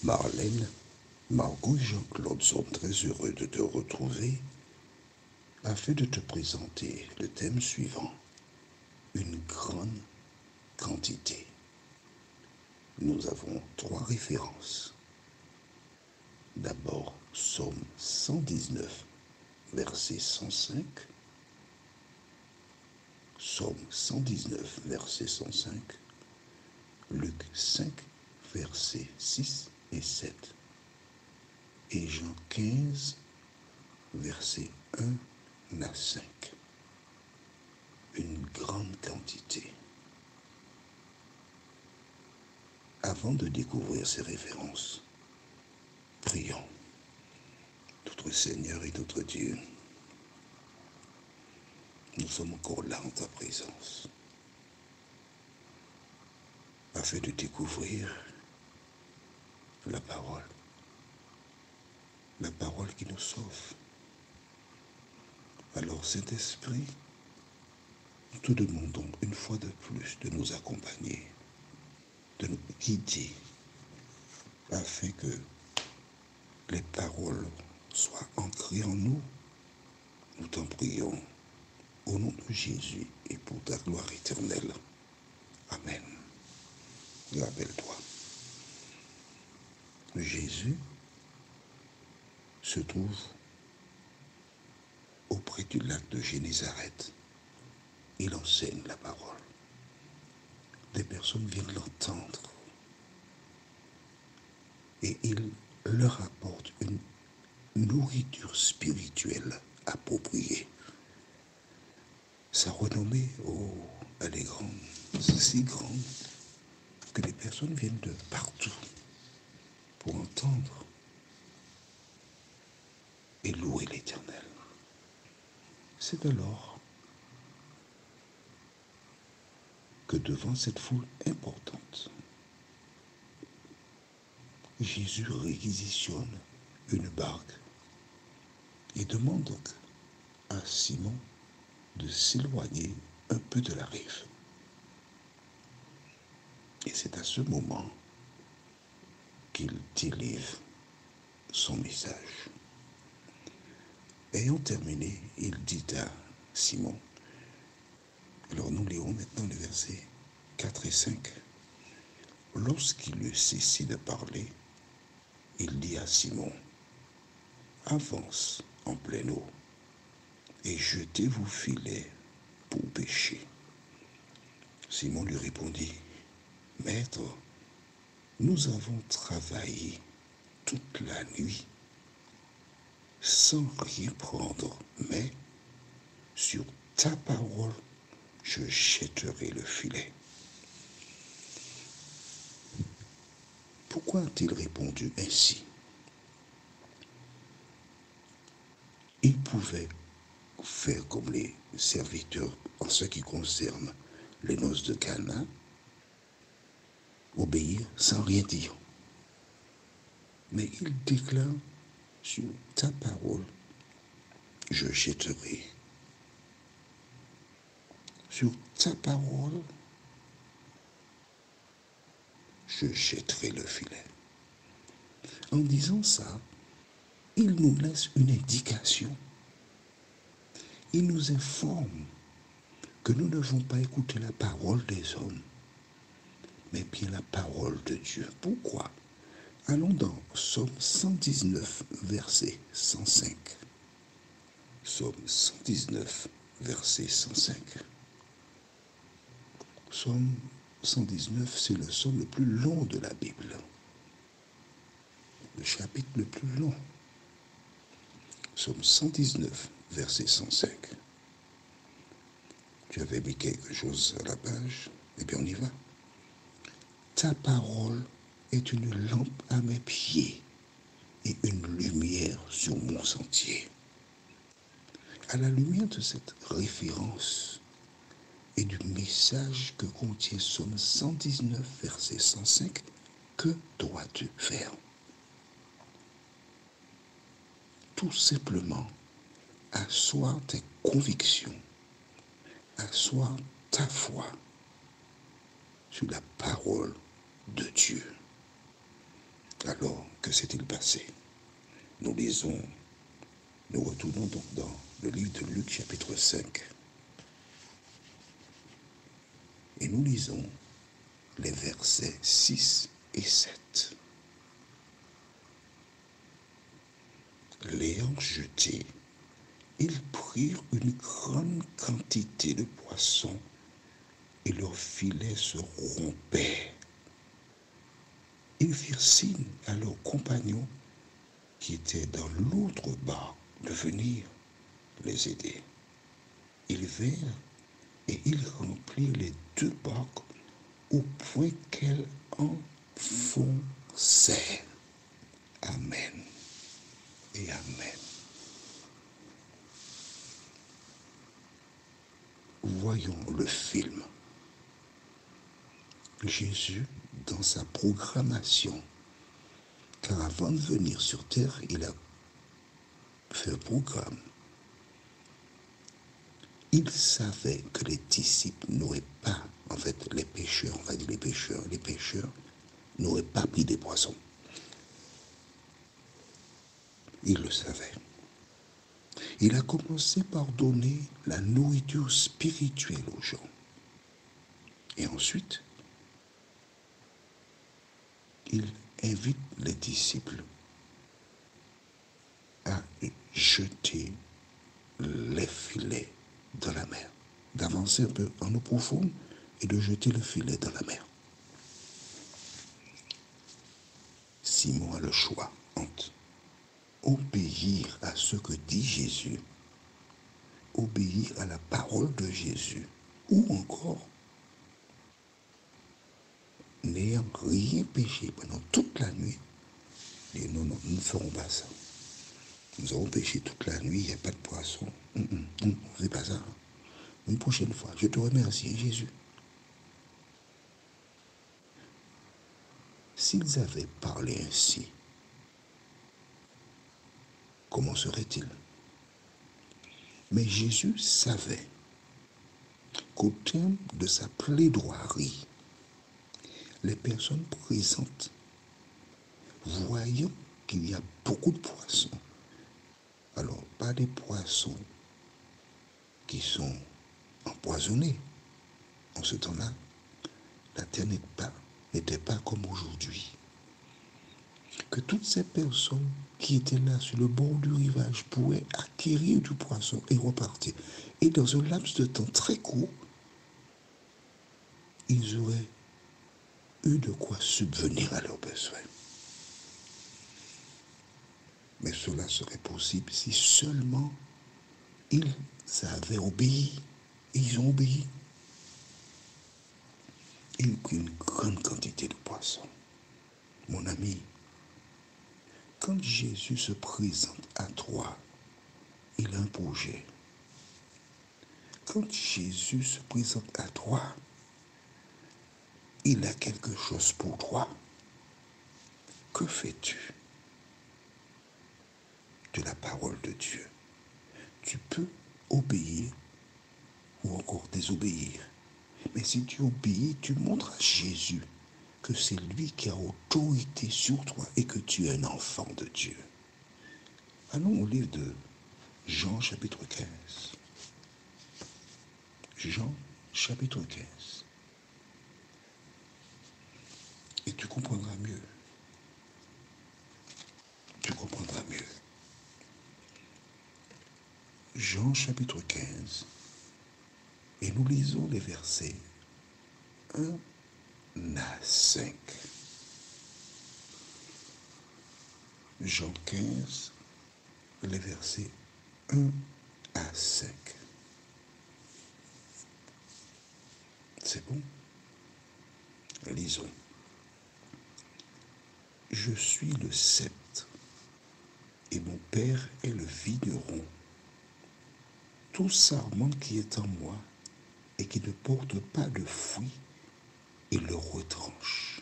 Marlène, Margot et Jean-Claude sont très heureux de te retrouver afin de te présenter le thème suivant, une grande quantité. Nous avons 3 références. D'abord, Psaume 119, verset 105. Psaume 119, verset 105. Luc 5, versets 6 et 7. Et Jean 15, versets 1 à 5. Une grande quantité. Avant de découvrir ces références, prions. Notre Seigneur et notre Dieu, nous sommes encore là en ta présence, afin de découvrir la parole qui nous sauve. Alors, Saint-Esprit, nous te demandons une fois de plus de nous accompagner, de nous guider, afin que les paroles soient ancrées en nous. Nous t'en prions au nom de Jésus et pour ta gloire éternelle. Amen. Rappelle-toi, Jésus se trouve auprès du lac de Génézareth. Il enseigne la parole. Des personnes viennent l'entendre et il leur apporte une nourriture spirituelle appropriée. Sa renommée, elle est grande, si grande que les personnes viennent de partout pour entendre et louer l'Éternel. C'est alors que devant cette foule importante, Jésus réquisitionne une barque et demande donc à Simon de s'éloigner un peu de la rive. Et c'est à ce moment qu'il délivre son message. Ayant terminé, il dit à Simon, alors nous lisons maintenant les versets 4 et 5. Lorsqu'il eut cessé de parler, il dit à Simon, avance en pleine eau et jetez vos filets pour pêcher. Simon lui répondit, Maître, nous avons travaillé toute la nuit sans rien prendre, mais sur ta parole, je jetterai le filet. Pourquoi a-t-il répondu ainsi? Il pouvait faire comme les serviteurs en ce qui concerne les noces de Cana, obéir sans rien dire. Mais il déclare, sur ta parole, je jetterai. Sur ta parole, je jetterai le filet. En disant ça, il nous laisse une indication. Il nous informe que nous ne devons pas écouter la parole des hommes, mais bien la parole de Dieu. Pourquoi? Allons dans Psaume 119, verset 105. Psaume 119, verset 105. Psaume 119, c'est le psaume le plus long de la Bible. Le chapitre le plus long. Psaume 119, verset 105. Tu avais mis quelque chose à la page? Eh bien, on y va. Ta parole est une lampe à mes pieds et une lumière sur mon sentier. À la lumière de cette référence et du message que contient Psaume 119, verset 105, que dois-tu faire? Tout simplement, asseoir tes convictions, asseoir ta foi sur la parole de Dieu. Alors, que s'est-il passé? Nous retournons donc dans le livre de Luc chapitre 5. Et nous lisons les versets 6 et 7. L'ayant jeté, ils prirent une grande quantité de poissons et leurs filets se rompaient. Ils firent signe à leurs compagnons qui étaient dans l'autre barque de venir les aider. Ils vinrent et ils remplirent les deux barques au point qu'elles enfonçèrent. Amen et amen. Voyons le film. Jésus, dans sa programmation, car avant de venir sur terre, il a fait un programme. Il savait que les disciples n'auraient pas, en fait, les pêcheurs, on va dire les pêcheurs n'auraient pas pris des poissons. Il le savait. Il a commencé par donner la nourriture spirituelle aux gens. Et ensuite, il invite les disciples à jeter les filets dans la mer, d'avancer un peu en eau profonde et de jeter le filet dans la mer. Simon a le choix entre obéir à ce que dit Jésus, obéir à la parole de Jésus, ou encore, n'ayant rien péché pendant toute la nuit, dire non, nous ne ferons pas ça. Nous avons pêché toute la nuit, il n'y a pas de poisson. Non, c'est pas ça. Une prochaine fois, je te remercie, Jésus. S'ils avaient parlé ainsi, comment serait-il? Mais Jésus savait qu'au terme de sa plaidoirie, les personnes présentes, voyant qu'il y a beaucoup de poissons, alors pas des poissons qui sont empoisonnés. En ce temps-là, la terre n'était pas comme aujourd'hui. Que toutes ces personnes qui étaient là sur le bord du rivage pourraient acquérir du poisson et repartir. Et dans un laps de temps très court, ils auraient eu de quoi subvenir à leurs besoins. Mais cela serait possible si seulement ils avaient obéi. Et ils ont obéi. Ils ont pris une grande quantité de poissons. Mon ami, quand Jésus se présente à toi, il a un projet. Quand Jésus se présente à toi, il a quelque chose pour toi. Que fais-tu de la parole de Dieu? Tu peux obéir ou encore désobéir. Mais si tu obéis, tu montres à Jésus que c'est lui qui a autorité sur toi et que tu es un enfant de Dieu. Allons au livre de Jean chapitre 15. Jean chapitre 15. Et tu comprendras mieux. Tu comprendras mieux. Jean chapitre 15. Et nous lisons les versets 1 à 5. Jean 15, les versets 1 à 5. C'est bon? Lisons. Je suis le cep et mon Père est le vigneron. Tout sarment qui est en moi et qui ne porte pas de fruit, il le retranche.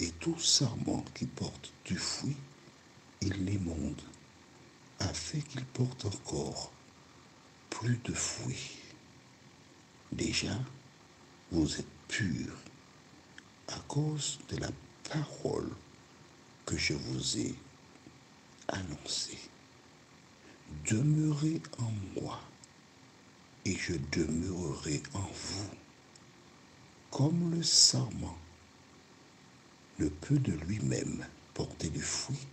Et tout sarment qui porte du fruit, il l'émonde, afin qu'il porte encore plus de fruits. Déjà, vous êtes purs à cause de la parole que je vous ai annoncé. Demeurez en moi et je demeurerai en vous. Comme le sarment ne peut de lui-même porter du fruit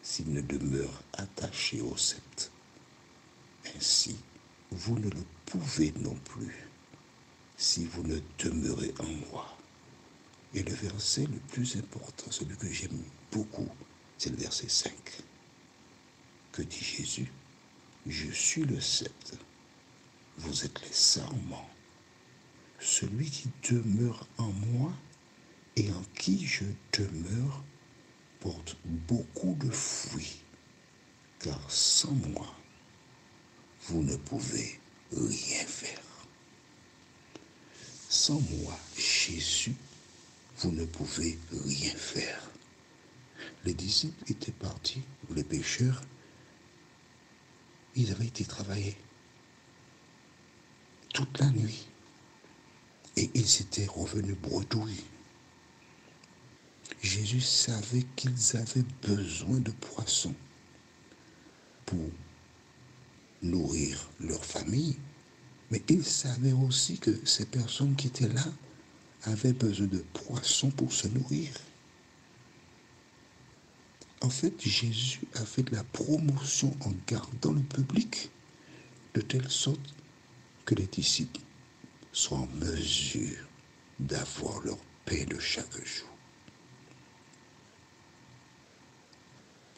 s'il ne demeure attaché au sceptre, ainsi vous ne le pouvez non plus si vous ne demeurez en moi. Et le verset le plus important, celui que j'aime beaucoup, c'est le verset 5. Que dit Jésus? Je suis le sceptre, vous êtes les sarments. Celui qui demeure en moi et en qui je demeure porte beaucoup de fruits, car sans moi, vous ne pouvez rien faire. Sans moi, Jésus, vous ne pouvez rien faire. Les disciples étaient partis, les pécheurs, ils avaient été travailler toute la nuit. Et ils étaient revenus bredouilles. Jésus savait qu'ils avaient besoin de poissons pour nourrir leur famille, mais il savait aussi que ces personnes qui étaient là avaient besoin de poissons pour se nourrir. En fait, Jésus a fait de la promotion en gardant le public de telle sorte que les disciples soient en mesure d'avoir leur pain de chaque jour.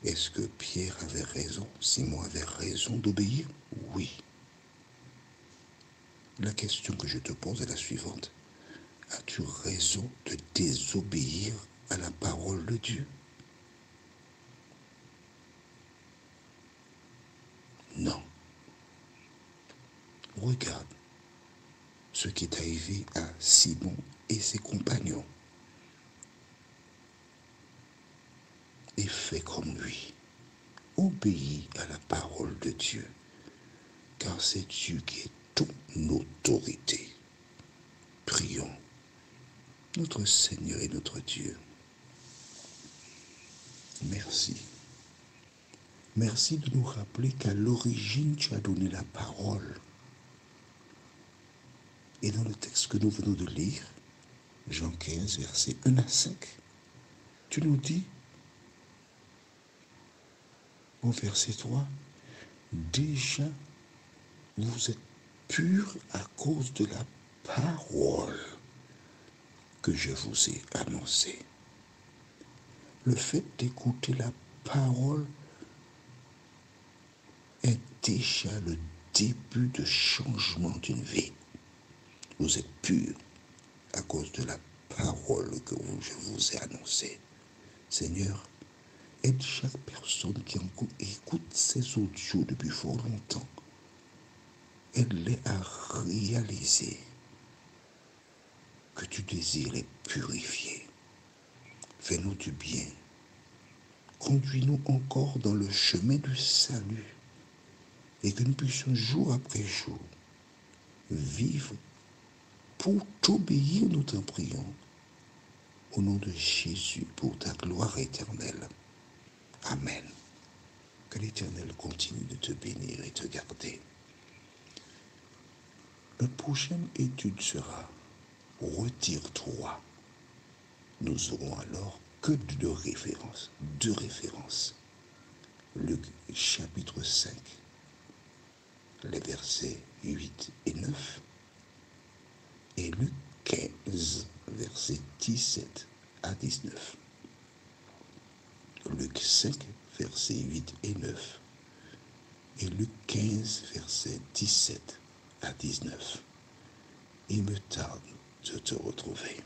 Est-ce que Pierre avait raison, Simon avait raison d'obéir? Oui. La question que je te pose est la suivante. As-tu raison de désobéir à la parole de Dieu? Non. Regarde ce qui est arrivé à Simon et ses compagnons. Et fais comme lui. Obéis à la parole de Dieu, car c'est Dieu qui est ton autorité. Prions. Notre Seigneur et notre Dieu, merci. Merci de nous rappeler qu'à l'origine, tu as donné la parole. Et dans le texte que nous venons de lire, Jean 15, versets 1 à 5, tu nous dis, au verset 3, déjà vous êtes purs à cause de la parole que je vous ai annoncée. Le fait d'écouter la parole est déjà le début de changement d'une vie. Vous êtes purs à cause de la parole que je vous ai annoncée. Seigneur, aide chaque personne qui écoute ces audios depuis fort longtemps. Aide-les à réaliser que tu désires les purifier. Fais-nous du bien. Conduis-nous encore dans le chemin du salut et que nous puissions jour après jour vivre pour t'obéir, nous t'en prions. Au nom de Jésus, pour ta gloire éternelle. Amen. Que l'Éternel continue de te bénir et te garder. Notre prochaine étude sera Retire-toi. Nous aurons alors que deux références. Luc chapitre 5, les versets 8 et 9. Et Luc 15, versets 17 à 19. Luc 5, versets 8 et 9. Et Luc 15, versets 17 à 19. Il me tarde de te retrouver.